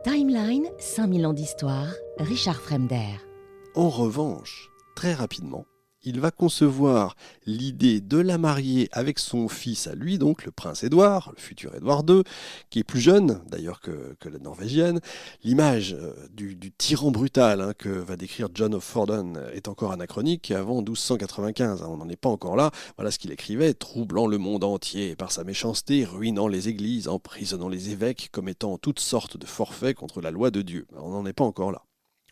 Timeline, 5000 ans d'histoire, Richard Fremder. En revanche, très rapidement, il va concevoir l'idée de la marier avec son fils à lui, donc le prince Édouard, le futur Édouard II, qui est plus jeune d'ailleurs que la norvégienne. L'image du tyran brutal que va décrire John of Fordun est encore anachronique avant 1295, on n'en est pas encore là. Voilà ce qu'il écrivait: troublant le monde entier par sa méchanceté, ruinant les églises, emprisonnant les évêques, commettant toutes sortes de forfaits contre la loi de Dieu. On n'en est pas encore là.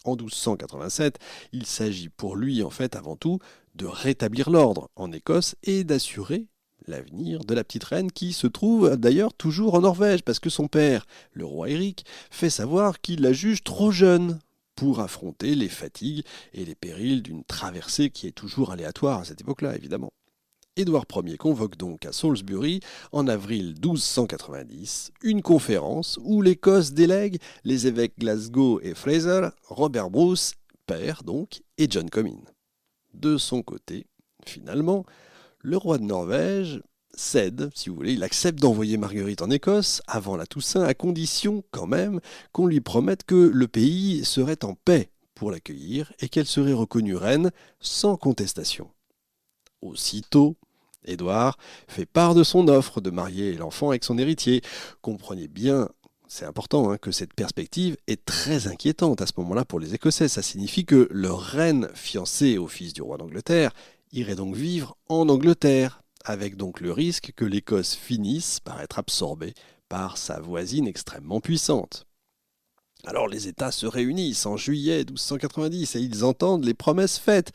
En 1287, il s'agit pour lui, en fait, avant tout, de rétablir l'ordre en Écosse et d'assurer l'avenir de la petite reine qui se trouve d'ailleurs toujours en Norvège, parce que son père, le roi Éric, fait savoir qu'il la juge trop jeune pour affronter les fatigues et les périls d'une traversée qui est toujours aléatoire à cette époque-là, évidemment. Édouard Ier convoque donc à Salisbury, en avril 1290, une conférence où l'Écosse délègue les évêques Glasgow et Fraser, Robert Bruce, père donc, et John Comyn. De son côté, finalement, le roi de Norvège cède, si vous voulez, il accepte d'envoyer Marguerite en Écosse avant la Toussaint, à condition quand même qu'on lui promette que le pays serait en paix pour l'accueillir et qu'elle serait reconnue reine sans contestation. Aussitôt, Édouard fait part de son offre de marier l'enfant avec son héritier. Comprenez bien, c'est important, que cette perspective est très inquiétante à ce moment-là pour les Écossais. Ça signifie que leur reine fiancée au fils du roi d'Angleterre irait donc vivre en Angleterre, avec donc le risque que l'Écosse finisse par être absorbée par sa voisine extrêmement puissante. Alors les États se réunissent en juillet 1290 et ils entendent les promesses faites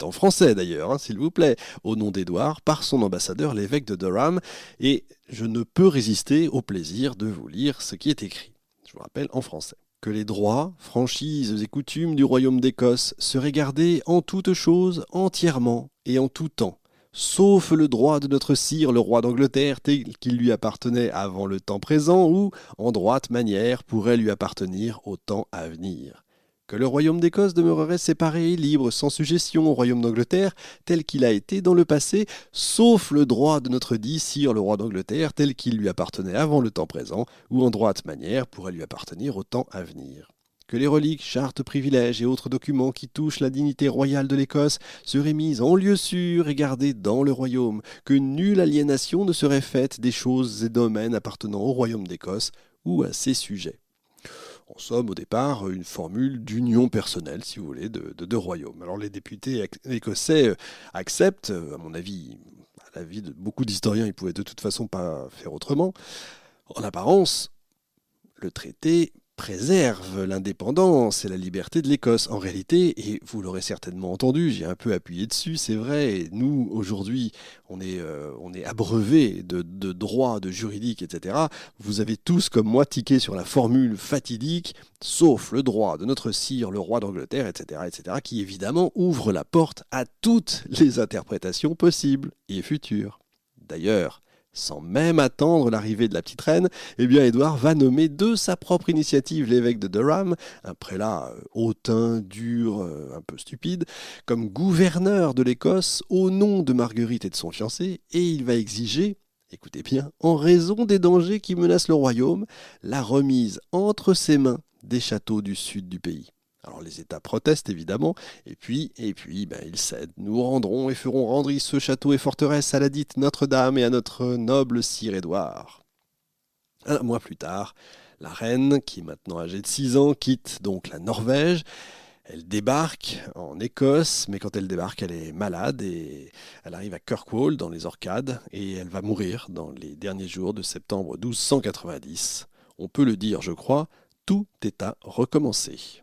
en français d'ailleurs, s'il vous plaît, au nom d'Édouard, par son ambassadeur l'évêque de Durham, et je ne peux résister au plaisir de vous lire ce qui est écrit. Je vous rappelle en français. Que les droits, franchises et coutumes du royaume d'Écosse seraient gardés en toutes choses entièrement et en tout temps, sauf le droit de notre sire le roi d'Angleterre tel qu'il lui appartenait avant le temps présent ou, en droite manière, pourrait lui appartenir au temps à venir. Que le royaume d'Écosse demeurerait séparé et libre, sans sujétion au royaume d'Angleterre, tel qu'il a été dans le passé, sauf le droit de notre dit sire le roi d'Angleterre, tel qu'il lui appartenait avant le temps présent, ou en droite manière pourrait lui appartenir au temps à venir. Que les reliques, chartes, privilèges et autres documents qui touchent la dignité royale de l'Écosse seraient mis en lieu sûr et gardés dans le royaume, que nulle aliénation ne serait faite des choses et domaines appartenant au royaume d'Écosse ou à ses sujets. En somme, au départ, une formule d'union personnelle, si vous voulez, de deux royaumes. Alors les députés écossais acceptent, à mon avis, à l'avis de beaucoup d'historiens, ils ne pouvaient de toute façon pas faire autrement. En apparence, le traité préserve l'indépendance et la liberté de l'Écosse. En réalité, et vous l'aurez certainement entendu, j'ai un peu appuyé dessus, c'est vrai, et nous, aujourd'hui, on est abreuvés de droits, de juridiques, etc. Vous avez tous, comme moi, tiqué sur la formule fatidique, sauf le droit de notre sire, le roi d'Angleterre, etc., qui évidemment ouvre la porte à toutes les interprétations possibles et futures. D'ailleurs, sans même attendre l'arrivée de la petite reine, Édouard va nommer de sa propre initiative l'évêque de Durham, un prélat hautain, dur, un peu stupide, comme gouverneur de l'Écosse au nom de Marguerite et de son fiancé, et il va exiger, écoutez bien, en raison des dangers qui menacent le royaume, la remise entre ses mains des châteaux du sud du pays. Alors les États protestent évidemment, et puis ils cèdent. Nous rendrons et ferons rendre ce château et forteresse à la dite Notre-Dame et à notre noble sire Édouard. Un mois plus tard, la reine, qui est maintenant âgée de 6 ans, quitte donc la Norvège. Elle débarque en Écosse, mais quand elle débarque, elle est malade et elle arrive à Kirkwall dans les Orcades et elle va mourir dans les derniers jours de septembre 1290. On peut le dire, je crois, tout est à recommencer.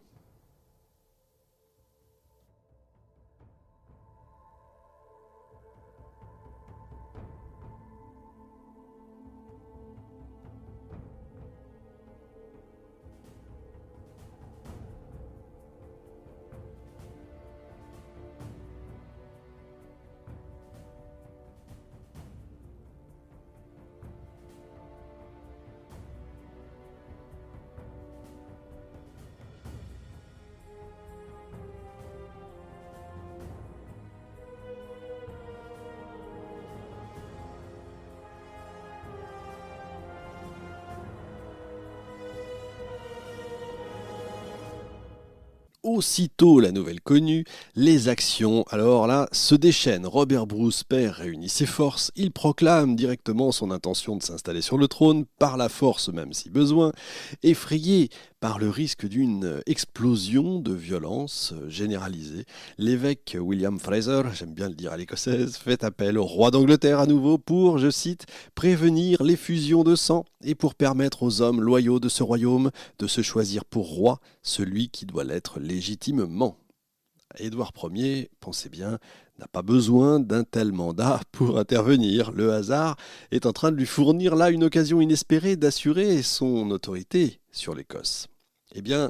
Aussitôt la nouvelle connue, les actions, alors là, se déchaînent. Robert Bruce père réunit ses forces, il proclame directement son intention de s'installer sur le trône, par la force même si besoin, effrayé par le risque d'une explosion de violence généralisée. L'évêque William Fraser, j'aime bien le dire à l'écossaise, fait appel au roi d'Angleterre à nouveau pour, je cite, prévenir l'effusion de sang et pour permettre aux hommes loyaux de ce royaume de se choisir pour roi celui qui doit l'être légitimement. Édouard Ier, pensez bien, n'a pas besoin d'un tel mandat pour intervenir. Le hasard est en train de lui fournir là une occasion inespérée d'assurer son autorité sur l'Écosse. Eh bien,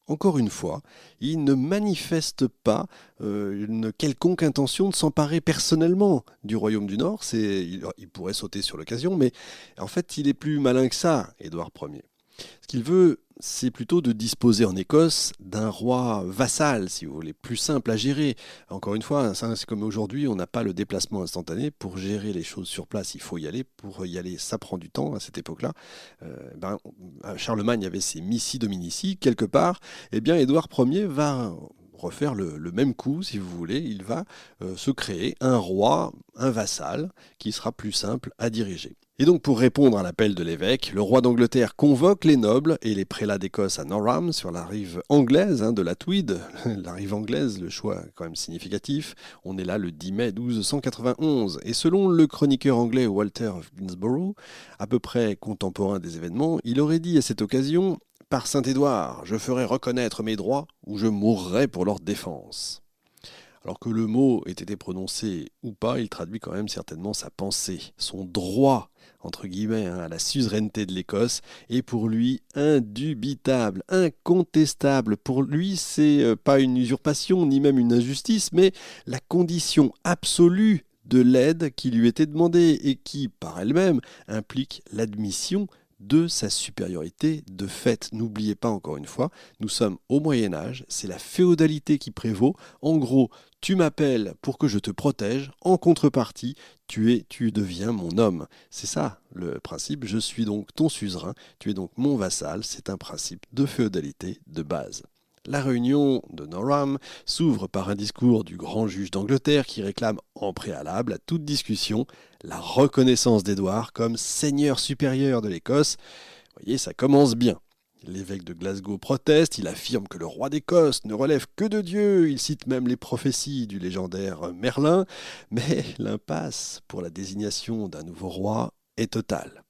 encore une fois, il ne manifeste pas une quelconque intention de s'emparer personnellement du Royaume du Nord. Il pourrait sauter sur l'occasion, mais en fait, il est plus malin que ça, Édouard Ier. Ce qu'il veut, c'est plutôt de disposer en Écosse d'un roi vassal, si vous voulez, plus simple à gérer. Encore une fois, ça, c'est comme aujourd'hui, on n'a pas le déplacement instantané. Pour gérer les choses sur place, il faut y aller. Pour y aller, ça prend du temps à cette époque-là. Charlemagne avait ses missi dominici, quelque part. Eh bien, Édouard Ier va refaire le même coup, si vous voulez. Il va se créer un roi, un vassal, qui sera plus simple à diriger. Et donc pour répondre à l'appel de l'évêque, le roi d'Angleterre convoque les nobles et les prélats d'Écosse à Norham, sur la rive anglaise de la Tweed. La rive anglaise, le choix est quand même significatif. On est là le 10 mai 1291. Et selon le chroniqueur anglais Walter of Gainsborough, à peu près contemporain des événements, il aurait dit à cette occasion « Par Saint-Édouard, je ferai reconnaître mes droits ou je mourrai pour leur défense ». Alors que le mot ait été prononcé ou pas, il traduit quand même certainement sa pensée, son droit, entre guillemets, à la suzeraineté de l'Écosse, est pour lui indubitable, incontestable. Pour lui, c'est pas une usurpation, ni même une injustice, mais la condition absolue de l'aide qui lui était demandée et qui, par elle-même, implique l'admission de sa supériorité de fait. N'oubliez pas encore une fois, nous sommes au Moyen-Âge, c'est la féodalité qui prévaut. En gros, tu m'appelles pour que je te protège, en contrepartie, tu deviens mon homme. C'est ça le principe, je suis donc ton suzerain, tu es donc mon vassal, c'est un principe de féodalité de base. La réunion de Norham s'ouvre par un discours du grand juge d'Angleterre qui réclame en préalable à toute discussion la reconnaissance d'Édouard comme seigneur supérieur de l'Écosse. Vous voyez, ça commence bien. L'évêque de Glasgow proteste, il affirme que le roi d'Écosse ne relève que de Dieu, il cite même les prophéties du légendaire Merlin, mais l'impasse pour la désignation d'un nouveau roi est totale.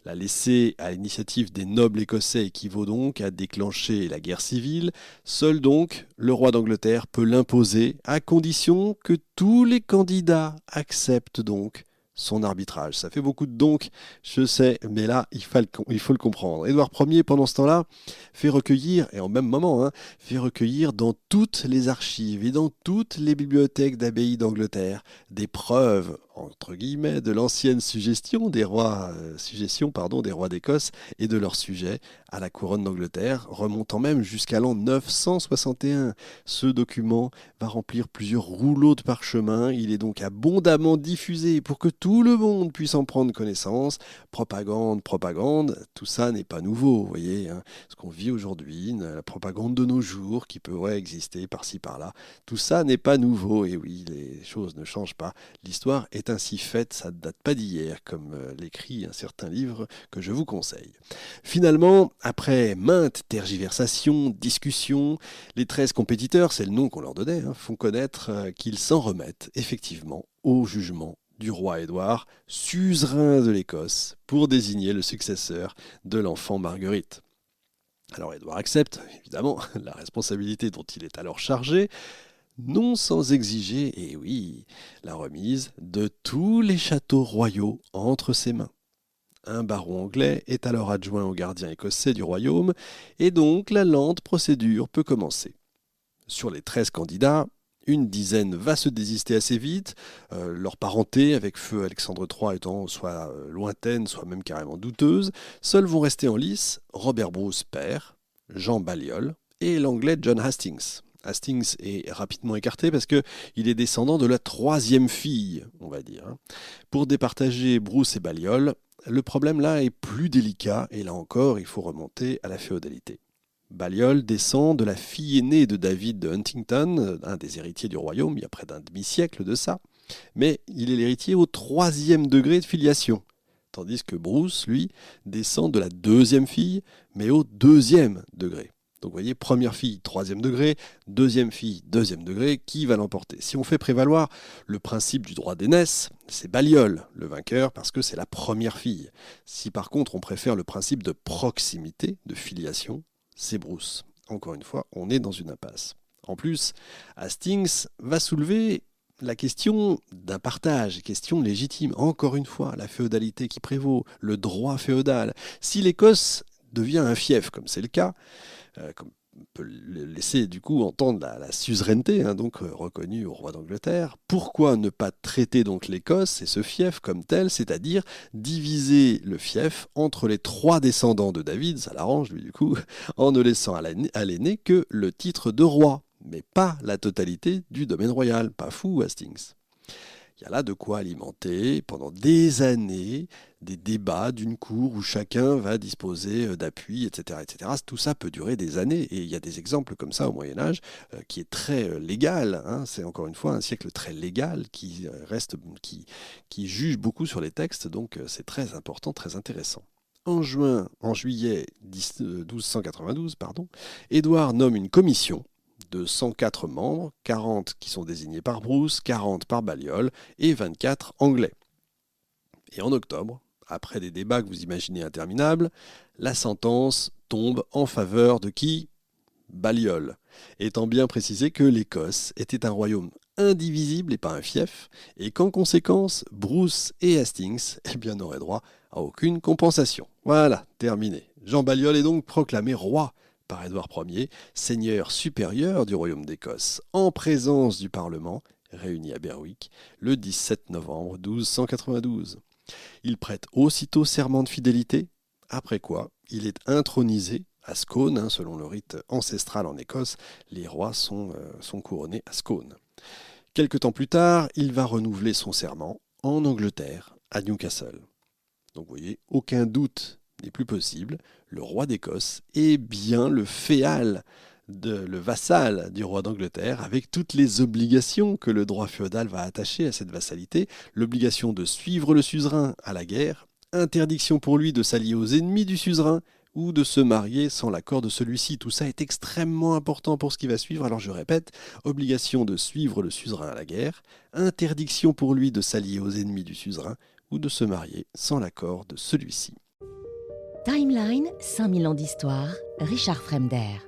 La laisser à l'initiative des nobles écossais équivaut donc à déclencher la guerre civile. Seul donc le roi d'Angleterre peut l'imposer à condition que tous les candidats acceptent donc son arbitrage. Ça fait beaucoup de donc, je sais, mais là, il faut le comprendre. Édouard Ier, pendant ce temps-là, fait recueillir, et en même moment, fait recueillir dans toutes les archives et dans toutes les bibliothèques d'abbayes d'Angleterre des preuves, entre guillemets, de l'ancienne suggestion des rois d'Écosse et de leurs sujets à la couronne d'Angleterre, remontant même jusqu'à l'an 961. Ce document va remplir plusieurs rouleaux de parchemin. Il est donc abondamment diffusé pour que tout le monde puisse en prendre connaissance. Propagande, tout ça n'est pas nouveau, vous voyez. Ce qu'on vit aujourd'hui, la propagande de nos jours qui pourrait exister par-ci par-là, tout ça n'est pas nouveau. Et oui, les choses ne changent pas. L'histoire est ainsi faite, ça ne date pas d'hier, comme l'écrit un certain livre que je vous conseille. Finalement, après maintes tergiversations, discussions, les 13 compétiteurs, c'est le nom qu'on leur donnait, font connaître qu'ils s'en remettent effectivement au jugement du roi Édouard, suzerain de l'Écosse, pour désigner le successeur de l'enfant Marguerite. Alors Édouard accepte, évidemment, la responsabilité dont il est alors chargé, non sans exiger, et oui, la remise de tous les châteaux royaux entre ses mains. Un baron anglais est alors adjoint au gardien écossais du royaume, et donc la lente procédure peut commencer. Sur les 13 candidats, une dizaine va se désister assez vite, leur parenté avec feu Alexandre III étant soit lointaine, soit même carrément douteuse. Seuls vont rester en lice Robert Bruce père, Jean Balliol et l'anglais John Hastings. Hastings est rapidement écarté parce qu'il est descendant de la troisième fille, on va dire. Pour départager Bruce et Balliol, le problème là est plus délicat et là encore il faut remonter à la féodalité. Balliol descend de la fille aînée de David de Huntington, un des héritiers du royaume, il y a près d'un demi-siècle de ça, mais il est l'héritier au 3e degré de filiation, tandis que Bruce, lui, descend de la 2e fille, mais au 2e degré. Donc vous voyez, première fille, 3e degré, deuxième fille, 2e degré, qui va l'emporter? Si on fait prévaloir le principe du droit d'aînesse, c'est Balliol le vainqueur parce que c'est la première fille. Si par contre on préfère le principe de proximité, de filiation, c'est Bruce. Encore une fois, on est dans une impasse. En plus, Hastings va soulever la question d'un partage, question légitime. Encore une fois, la féodalité qui prévaut, le droit féodal. Si l'Écosse devient un fief, comme c'est le cas, comme on peut laisser du coup entendre la suzeraineté, reconnue au roi d'Angleterre, pourquoi ne pas traiter donc l'Écosse et ce fief comme tel, c'est-à-dire diviser le fief entre les 3 descendants de David, ça l'arrange lui du coup, en ne laissant à l'aîné que le titre de roi, mais pas la totalité du domaine royal, pas fou Hastings. Il y a là de quoi alimenter pendant des années des débats d'une cour où chacun va disposer d'appui, etc., etc. Tout ça peut durer des années et il y a des exemples comme ça au Moyen-Âge qui est très légal. C'est encore une fois un siècle très légal qui juge beaucoup sur les textes, donc c'est très important, très intéressant. En juillet 1292, Édouard nomme une commission de 104 membres, 40 qui sont désignés par Bruce, 40 par Balliol et 24 anglais. Et en octobre, après des débats que vous imaginez interminables, la sentence tombe en faveur de qui? Balliol, étant bien précisé que l'Écosse était un royaume indivisible et pas un fief, et qu'en conséquence, Bruce et Hastings n'auraient droit à aucune compensation. Voilà, terminé. Jean Balliol est donc proclamé roi par Édouard Ier, seigneur supérieur du royaume d'Écosse, en présence du Parlement, réuni à Berwick, le 17 novembre 1292. Il prête aussitôt serment de fidélité, après quoi il est intronisé à Scone, selon le rite ancestral en Écosse, les rois sont couronnés à Scone. Quelque temps plus tard, il va renouveler son serment en Angleterre, à Newcastle. Donc vous voyez, aucun doute n'est plus possible, le roi d'Écosse est bien le féal, le vassal du roi d'Angleterre, avec toutes les obligations que le droit féodal va attacher à cette vassalité, l'obligation de suivre le suzerain à la guerre, interdiction pour lui de s'allier aux ennemis du suzerain, ou de se marier sans l'accord de celui-ci. Tout ça est extrêmement important pour ce qui va suivre, alors je répète, obligation de suivre le suzerain à la guerre, interdiction pour lui de s'allier aux ennemis du suzerain, ou de se marier sans l'accord de celui-ci. Timeline, 5000 ans d'histoire, Richard Fremder.